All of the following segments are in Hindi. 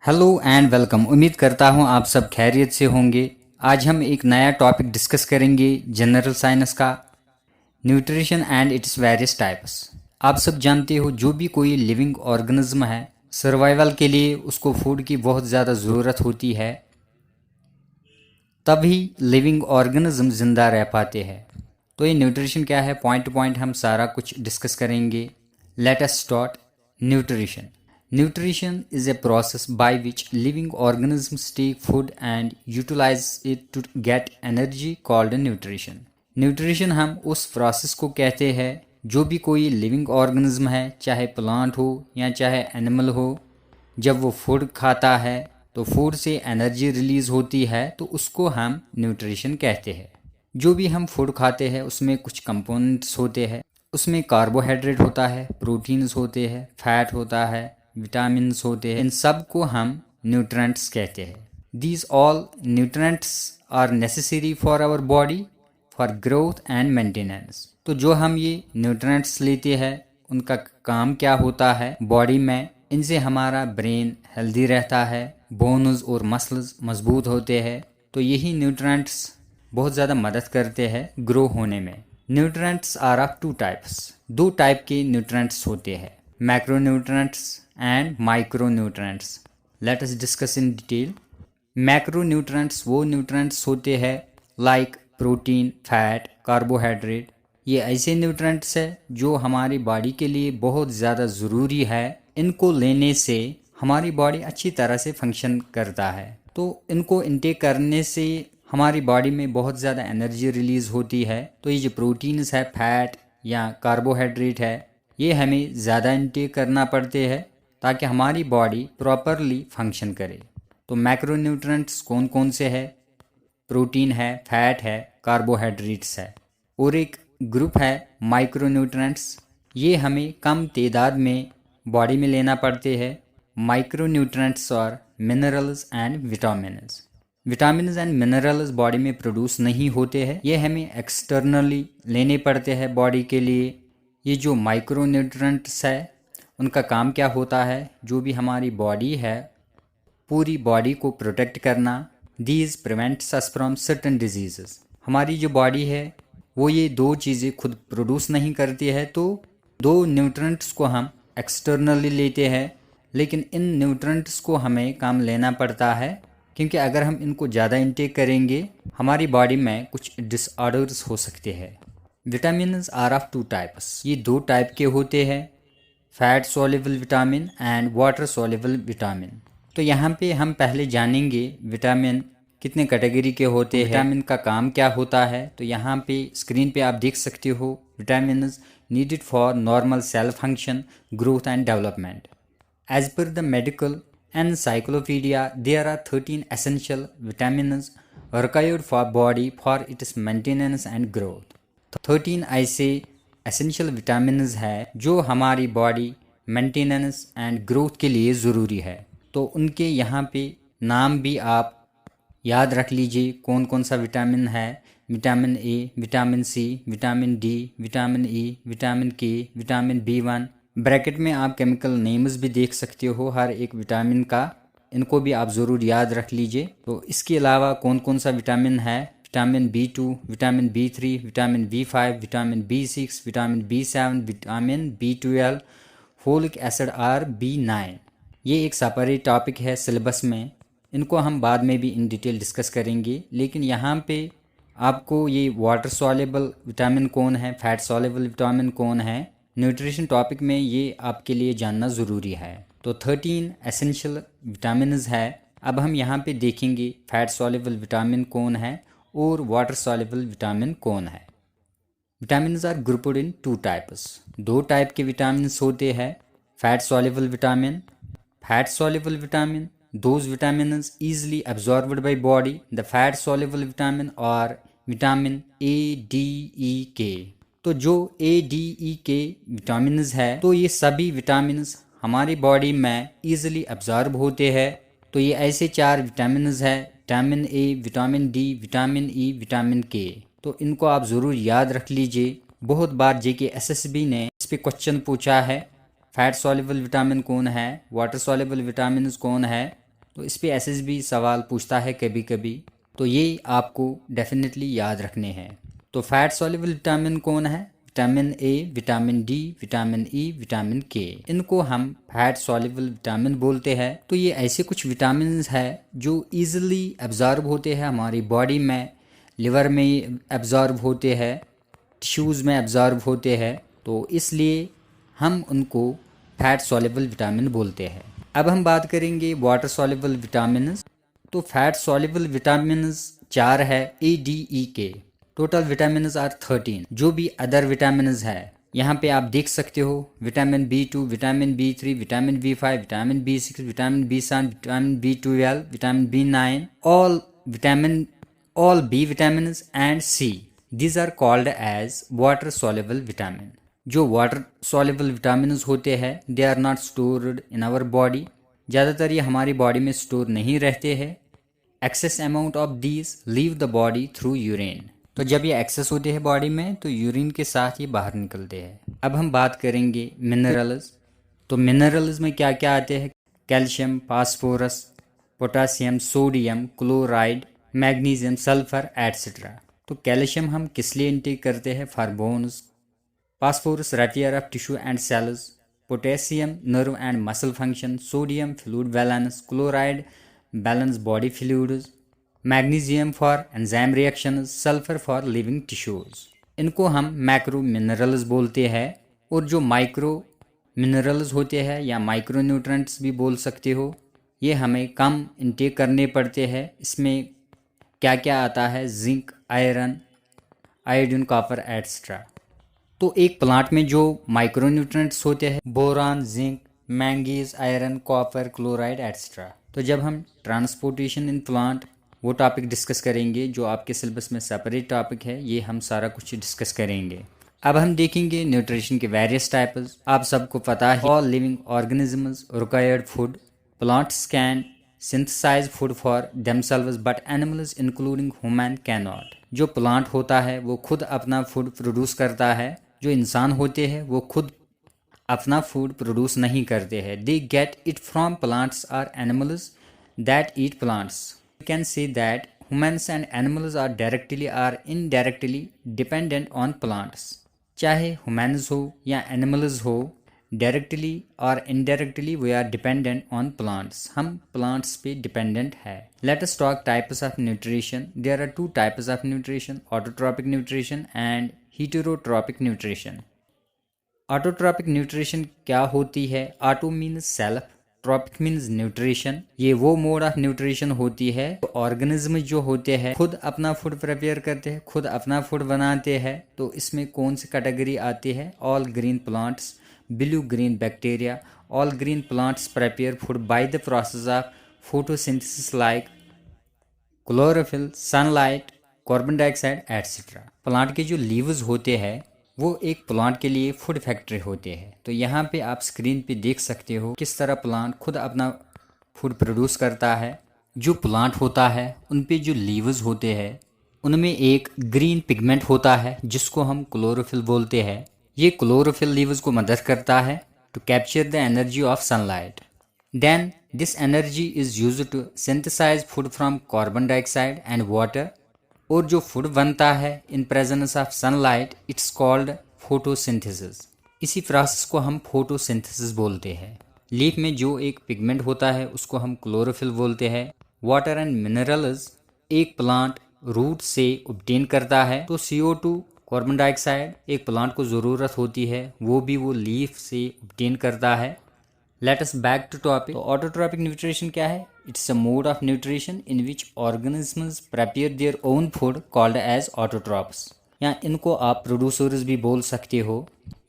Hello and welcome. उम्मीद करता हूँ आप सब खैरियत से होंगे। आज हम एक नया टॉपिक डिस्कस करेंगे जनरल साइंस का, nutrition and its various types. आप सब जानते हो जो भी कोई लिविंग ऑर्गेनिज्म है, सर्वाइवल के लिए उसको फूड की बहुत ज़्यादा ज़रूरत होती है, तभी लिविंग ऑर्गेनिज्म ज़िंदा रह पाते हैं। तो ये न्यूट्रिशन क्या है, पॉइंट टू पॉइंट हम सारा कुछ डिस्कस करेंगे। Let us start. Nutrition Nutrition is a process by which living organisms take food and utilize it to get energy called nutrition. Nutrition हम उस प्रोसेस को कहते हैं जो भी कोई लिविंग ऑर्गेनिज्म है, चाहे प्लांट हो या चाहे एनिमल हो, जब वो फूड खाता है तो फूड से एनर्जी रिलीज होती है, तो उसको हम न्यूट्रिशन कहते हैं। जो भी हम फूड खाते हैं उसमें कुछ कंपोनेंट्स होते हैं। उसमें कार्बोहाइड्रेट होता है, प्रोटीन्स होते हैं, फैट होता है, विटामिन्स होते हैं। इन सब को हम न्यूट्रेंट्स कहते हैं। These all nutrients are necessary for our body for growth and maintenance. तो जो हम ये न्यूट्रेंट्स लेते हैं उनका काम क्या होता है बॉडी में? इनसे हमारा ब्रेन हेल्दी रहता है, बोन्स और मसल्स मजबूत होते हैं। तो यही न्यूट्रेंट्स बहुत ज़्यादा मदद करते हैं ग्रो होने में। Nutrients are of two types. दो टाइप के न्यूट्रेंट्स होते हैं, macronutrients and micronutrients. Let us discuss in detail. Macronutrients वो न्यूट्रेंट्स होते हैं लाइक प्रोटीन, फैट, कार्बोहाइड्रेट। ये ऐसे न्यूट्रेंट्स है जो हमारी बॉडी के लिए बहुत ज़्यादा ज़रूरी है। इनको लेने से हमारी बॉडी अच्छी तरह से फंक्शन करता है। तो इनको इनटेक करने से हमारी बॉडी में बहुत ज़्यादा एनर्जी रिलीज़ होती है। तो ये जो प्रोटीन्स है, फैट या कार्बोहाइड्रेट है, ये हमें ज़्यादा इनटेक करना पड़ते हैं ताकि हमारी बॉडी प्रॉपरली फंक्शन करे। तो मैक्रोन्यूट्रेंट्स कौन कौन से है? प्रोटीन है, फैट है, कार्बोहाइड्रेट्स है। और एक ग्रुप है माइक्रोन्यूट्रेंट्स। ये हमें कम तादाद में बॉडी में लेना पड़ते हैं। माइक्रोन्यूट्रेंट्स और minerals and vitamins. Vitamins and minerals body में प्रोड्यूस नहीं होते हैं, ये हमें एक्सटर्नली लेने पड़ते हैं बॉडी के लिए। ये जो माइक्रोन्यूट्रेंट्स है उनका काम क्या होता है? जो भी हमारी बॉडी है, पूरी बॉडी को प्रोटेक्ट करना। These prevents us from certain diseases. हमारी जो बॉडी है वो ये दो चीज़ें खुद प्रोड्यूस नहीं करती है, तो दो न्यूट्रेंट्स को हम एक्सटर्नली लेते हैं। लेकिन इन न्यूट्रेंट्स को हमें काम लेना पड़ता है, क्योंकि अगर हम इनको ज़्यादा इंटेक करेंगे हमारी बॉडी में कुछ डिसऑर्डर्स हो सकते हैं। Vitamins are of two types. ये दो टाइप के होते हैं, fat soluble vitamin and water soluble vitamin. तो यहाँ पे हम पहले जानेंगे विटामिन कितने कैटेगरी के होते हैं, विटामिन का काम क्या होता है। तो यहाँ पे स्क्रीन पे आप देख सकते हो, vitamins needed for normal cell function, growth and development. As per the medical encyclopedia there are 13 essential vitamins required for body for its maintenance and growth. 13 ऐसे एसेंशियल विटामिन्स है जो हमारी बॉडी मेंटेनेंस एंड ग्रोथ के लिए ज़रूरी है। तो उनके यहाँ पे नाम भी आप याद रख लीजिए कौन कौन सा विटामिन है। Vitamin A, vitamin C, vitamin D, vitamin E, vitamin K, vitamin B1। Bracket में आप केमिकल नेम्स भी देख सकते हो हर एक विटामिन का, इनको भी आप ज़रूर याद रख लीजिए। तो इसके अलावा कौन कौन सा विटामिन है? Vitamin B2, vitamin B3, vitamin B5, vitamin B6, vitamin B7, vitamin B12, folic acid और B9। ये एक सेपरेट टॉपिक है सिलेबस में, इनको हम बाद में भी इन डिटेल डिस्कस करेंगे। लेकिन यहाँ पे आपको ये वाटर सॉल्युबल विटामिन कौन है, फैट सॉल्युबल विटामिन कौन है, न्यूट्रिशन टॉपिक में ये आपके लिए जानना ज़रूरी है। तो 13 एसेंशियल विटामिन्स है। अब हम यहाँ पे देखेंगे फैट सॉल्युबल विटामिन कौन है और वाटर सॉल्युबल विटामिन कौन है। Vitamins are grouped into types. दो टाइप के विटामिन्स होते हैं, fat soluble vitamin. Fat soluble vitamin those vitamins easily absorbed by body. The fat soluble vitamin और vitamin A, D, E, K। तो जो A, D, E, K vitamins है, तो ये सभी विटामिन्स हमारी बॉडी में easily absorb होते हैं। तो ये ऐसे चार विटामिन्स है, vitamin A, vitamin D, vitamin E, vitamin K। तो इनको आप ज़रूर याद रख लीजिए। बहुत बार JK SSB ने इस पे क्वेश्चन पूछा है, फैट सॉल्युबल विटामिन कौन है, वाटर सॉल्युबल विटामिन कौन है, तो इस पे एसएसबी सवाल पूछता है कभी कभी, तो ये आपको डेफिनेटली याद रखने हैं। तो फैट सॉल्युबल विटामिन कौन है? Vitamin A, vitamin D, vitamin E, vitamin के, इनको हम फैट सॉल्युबल विटामिन बोलते हैं। तो ये ऐसे कुछ विटामिन है जो ईजिली एब्जॉर्ब होते हैं हमारी बॉडी में, लिवर में एब्जॉर्ब होते हैं, टिश्यूज़ में एब्जॉर्ब होते हैं, तो इसलिए हम उनको फैट सॉल्युबल विटामिन बोलते हैं। अब हम बात करेंगे वाटर सॉल्युबल विटामिन। तो फैट सॉल्युबल विटामिन 4 है, A, D, E, K. Total vitamin are 13। जो भी अदर विटामिन है यहाँ पे आप देख सकते हो, vitamin B2, vitamin B3, vitamin B5, vitamin B6, vitamin B7, vitamin B12, vitamin B9, all B vitamins and C. These are called as water soluble vitamin. जो वाटर soluble vitamins होते हैं, they are not stored in our body. ज़्यादातर ये हमारी बॉडी में स्टोर नहीं रहते हैं। Excess amount of these leave the body through urine. तो जब ये एक्सेस होते हैं बॉडी में तो यूरिन के साथ ये बाहर निकलते हैं। अब हम बात करेंगे मिनरल्स। तो मिनरल्स में क्या क्या आते हैं? Calcium, phosphorus, potassium, sodium, chloride, magnesium, sulphur etcetera. तो कैल्शियम हम किस लिए इनटेक करते हैं? For bones. Phosphorus repair of tissue and cells. Potassium nerve and muscle function. Sodium fluid balance. Chloride balance body fluids. Magnesium for enzyme reactions. Sulphur for living tissues. इनको हम मैक्रो मिनरल्स बोलते हैं। और जो माइक्रो मिनरल्स होते हैं या माइक्रो न्यूट्रेंट्स भी बोल सकते हो, ये हमें कम इनटेक करने पड़ते हैं। इसमें क्या क्या आता है? Zinc, iron, iodine, copper etcetera. तो एक प्लांट में जो माइक्रो न्यूट्रेंट्स होते हैं, boron, zinc, manganese, iron, copper, chloride etcetera. तो जब हम ट्रांसपोर्टेशन इन प्लांट वो टॉपिक डिस्कस करेंगे जो आपके सिलेबस में सेपरेट टॉपिक है, ये हम सारा कुछ डिस्कस करेंगे। अब हम देखेंगे न्यूट्रिशन के वेरियस टाइप्स। आप सबको पता है all living organisms required food. Plants can synthesise food for themselves but animals including human can not. जो प्लांट होता है वो खुद अपना फूड प्रोड्यूस करता है, जो इंसान होते हैं वो खुद अपना फूड प्रोड्यूस नहीं करते हैं। They get it from plants और animals that eat plants. We can say that humans and animals are directly or indirectly dependent on plants. चाहे humans हो या animals हो, directly or indirectly we are dependent on plants. हम plants पे dependent है। Let us talk types of nutrition. There are two types of nutrition: autotrophic nutrition and heterotrophic nutrition. Autotrophic nutrition क्या होती है? Auto means self, trophic means nutrition. ये वो मोड ऑफ न्यूट्रिशन होती है तो ऑर्गेनिज्म जो होते हैं खुद अपना फूड प्रिपेयर करते हैं, खुद अपना फूड बनाते हैं। तो इसमें कौन सी कैटेगरी आती है? All green plants, blue green bacteria. All green plants prepare food by the process of photosynthesis like chlorophyll, sunlight, carbon dioxide etcetera. Plant के जो लीव्स होते हैं वो एक प्लांट के लिए फूड फैक्ट्री होते हैं। तो यहाँ पे आप स्क्रीन पे देख सकते हो किस तरह प्लांट खुद अपना फूड प्रोड्यूस करता है। जो प्लांट होता है उन पे जो लीव्स होते हैं उनमें एक ग्रीन पिगमेंट होता है जिसको हम क्लोरोफिल बोलते हैं। ये क्लोरोफिल लीव्स को मदद करता है to capture the energy of sunlight. Then this energy is used to synthesise food from carbon dioxide and water. और जो फूड बनता है in presence of sunlight, it's called photosynthesis. इसी प्रोसेस को हम फोटोसिंथेसिस बोलते हैं। लीफ में जो एक पिगमेंट होता है उसको हम क्लोरोफिल बोलते हैं। वाटर एंड मिनरल्स एक प्लांट रूट से ऑब्टेन करता है। तो CO2, कार्बन डाइऑक्साइड एक प्लांट को ज़रूरत होती है, वो भी वो लीफ से ऑब्टेन करता है। Let us back to topic. तो ऑटोट्रॉपिक न्यूट्रिशन क्या है? It's a mode of nutrition in which organisms prepare their own food called as autotrophs. या इनको आप प्रोड्यूसर्स भी बोल सकते हो।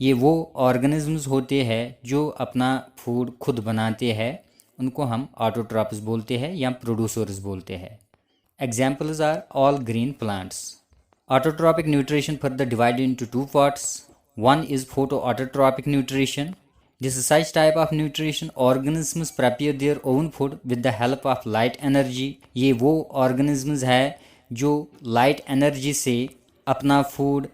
ये वो ऑर्गेनिजम्स होते हैं जो अपना फूड खुद बनाते हैं, उनको हम ऑटोट्रॉप्स बोलते हैं या प्रोड्यूसर्स बोलते हैं। Examples are all green plants. Autotrophic nutrition further divided into two parts. One is photo autotrophic nutrition. This is such type of nutrition organisms prepare their own food with the help of light energy. ये वो organisms है जो light energy से अपना food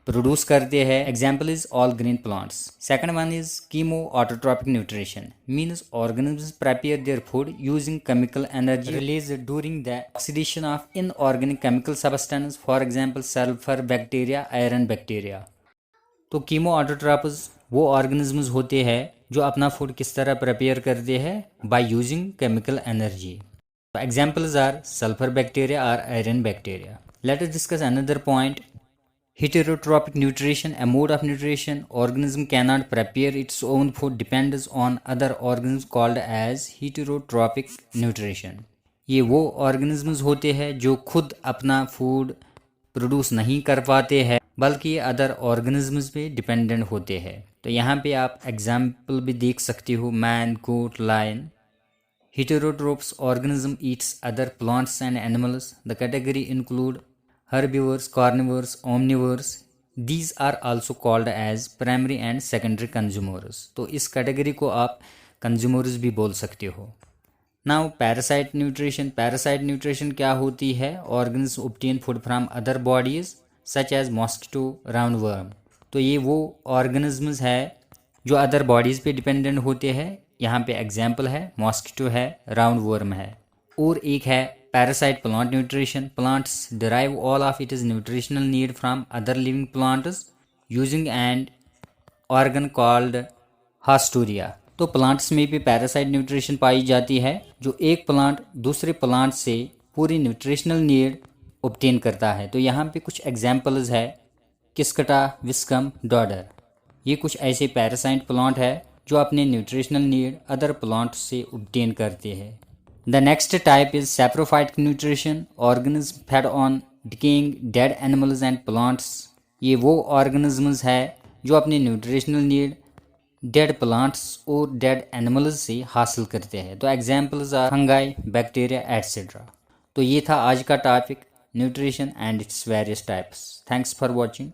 प्रोड्यूस करते हैं। Example is all green plants. Second one is chemo autotrophic nutrition, means organism prepare their food using chemical energy release during the oxidation of inorganic chemical substance, for example sulphur bacteria, iron bacteria. तो कीमो ऑटोट्रॉप्स वो ऑर्गेनिजम्स होते हैं जो अपना फूड किस तरह प्रिपेयर करते हैं, by using chemical energy. Examples are sulphur bacteria और iron bacteria. Let us discuss another point, heterotropic nutrition, a mode of nutrition. Organism cannot prepare its own food, depends on other organisms called as heterotropic nutrition. ये वो organisms होते हैं जो खुद अपना फूड प्रोड्यूस नहीं कर पाते हैं, बल्कि ये अदर organisms पे डिपेंडेंट होते हैं। तो यहाँ पे आप एग्जाम्पल भी देख सकते हो, man, goat, lion. Heterotrophs organism eats other plants and animals. The category include herbivores, carnivores, omnivores. These are also called as primary and secondary consumers. तो इस कैटेगरी को आप कंज्यूमर्स भी बोल सकते हो। Now parasite nutrition. Parasite nutrition क्या होती है? Organs obtain food from other bodies such as mosquito, round worm. तो ये वो ऑर्गेनिजम्स है जो अदर बॉडीज पे डिपेंडेंट होते हैं। यहाँ पे एग्जाम्पल है मॉस्किटो है, राउंड वर्म है। और एक है parasite plant nutrition. Plants derive all of its nutritional need from other living plants using an organ called हास्टोरिया। तो प्लांट्स में भी पैरासाइट न्यूट्रिशन पाई जाती है, जो एक प्लांट दूसरे प्लांट से पूरी न्यूट्रिशनल नीड ऑब्टेन करता है। तो यहाँ पे कुछ एग्जाम्पल्स है, किस्कटा, विस्कम, डॉडर। ये कुछ ऐसे पैरासाइट प्लांट है जो अपने न्यूट्रिशनल नीड अदर प्लांट से ऑब्टेन करते हैं। The next type is saprophytic nutrition. Organisms fed on decaying dead animals and plants. ये वो organisms है जो अपने न्यूट्रिशनल नीड डेड प्लांट्स और डेड एनिमल्स से हासिल करते हैं। तो examples are fungi, bacteria etcetera. तो ये था आज का topic, nutrition and its various types. Thanks for watching.